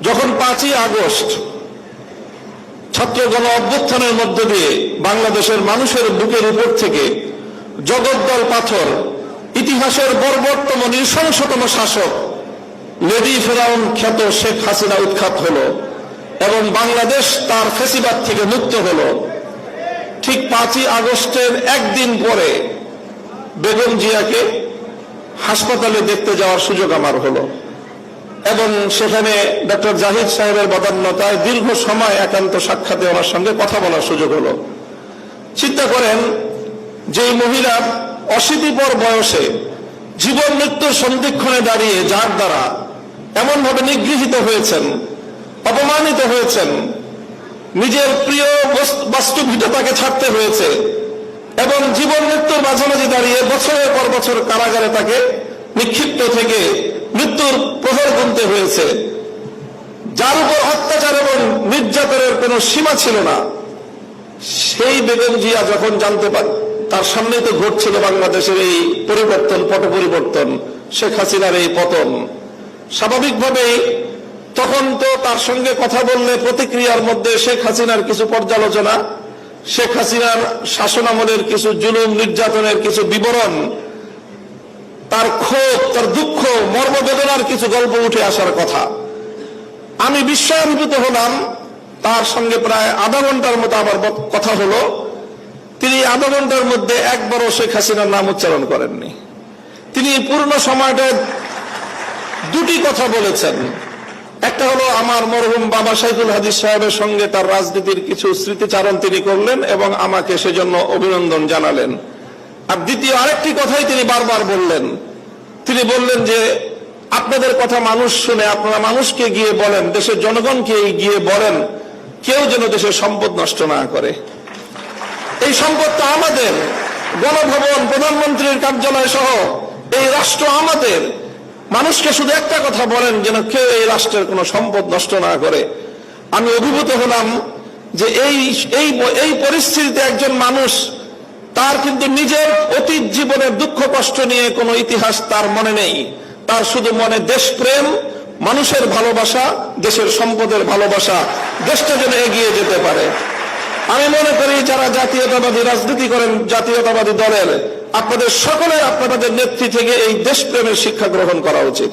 যখন 5ই আগস্ট ছাত্র গণ অভ্যুত্থানের মধ্য দিয়ে বাংলাদেশের মানুষের বুকের উপর থেকে জগদ্দল পাথর ইতিহাসের বর্বরতম নৃশংসতম শাসক লেডি ফেরাউন খ্যাত শেখ হাসিনা উৎখাত হলো এবং বাংলাদেশ তার ফ্যাসিবাদ থেকে মুক্ত হলো, ঠিক 5ই আগস্টের একদিন পরে বেগম জিয়াকে হাসপাতালে দেখতে যাওয়ার সুযোগ আমার হলো এবং সেখানে ডক্টর জাহিদ সাহেবের বদান্যতায় দীর্ঘ সময় একান্ত সাক্ষাতে ওনার সঙ্গে কথা বলার সুযোগ হলো। চিন্তা করেন, যে মহিলা অশীতিপর বয়সে জীবন মৃত্যুর সন্ধিক্ষণে দাঁড়িয়ে যার দ্বারা এমনভাবে নিগৃহীত হয়েছেন, অপমানিত হয়েছেন, নিজের প্রিয় বাস্তুভিটতাকে ছাড়তে হয়েছে এবং জীবন মৃত্যুর মাঝামাঝি দাঁড়িয়ে বছরের পর বছর কারাগারে তাকে নিক্ষিপ্ত থেকে মৃত্যুর প্রহর গুনতে হয়েছে, যার উপর অত্যাচার এবং নির্যাতনের কোনো সীমা ছিল না, সেই বেগম জিয়া যখন জানতে পারেন তার সামনেই তো ঘটছিল বাংলাদেশের এই পরিবর্তন, পট পরিবর্তন, শেখ হাসিনার এই পতন, স্বাভাবিকভাবেই তখন তো তার সঙ্গে কথা বললে প্রতিক্রিয়ার মধ্যে শেখ হাসিনার কিছু পর্যালোচনা, শেখ হাসিনার শাসনামলের কিছু জুলুম নির্যাতনের কিছু বিবরণ, তার ক্ষোভ, তার দুঃখ, মর্মবেদনার কিছু গল্প উঠে আসার কথা। আমি বিস্ময়াভিভূত হলাম। তার সঙ্গে প্রায় আধা ঘন্টার মতো আমার কথা হলো। তিনি আধা ঘন্টার মধ্যে একবারও শেখ হাসিনার নাম উচ্চারণ করেননি। তিনি পূর্ণ সময়টা দুটি কথা বলেছেন। একটা হলো আমার মরহুম বাবা সাইফুল হাদিস সাহেবের সঙ্গে তার রাজনীতির কিছু স্মৃতিচারণ তিনি করলেন এবং আমাকে সেজন্য অভিনন্দন জানালেন। আর দ্বিতীয় আরেকটি কথাই তিনি বারবার বললেন, তিনি বললেন যে আপনাদের কথা মানুষ শুনে, আপনারা মানুষকে গিয়ে বলেন, দেশের জনগণকে গিয়ে বলেন, কেউ যেন দেশের সম্পদ নষ্ট না করে। এই সম্পদটা আমাদের, গণভবন, প্রধানমন্ত্রীর কার্যালয় সহ এই রাষ্ট্র আমাদের। মানুষকে শুধু একটা কথা বলেন, যেন কেউ এই রাষ্ট্রের কোনো সম্পদ নষ্ট না করে। আমি অভিভূত হলাম যে এই পরিস্থিতিতে একজন মানুষ, তার কিন্তু নিজের অতীত জীবনের দুঃখ কষ্ট নিয়ে কোনো ইতিহাস তার মনে নেই, তার শুধু মনে দেশপ্রেম, মানুষের ভালোবাসা, দেশের সম্পদের ভালোবাসা, দেশটা যেন এগিয়ে যেতে পারে। আমি মনে করি যারা জাতীয়তাবাদী রাজনীতি করেন, জাতীয়তাবাদী দলের, আপনাদের সকলের আপনাদের নেত্রী থেকে এই দেশপ্রেমের শিক্ষা গ্রহণ করা উচিত।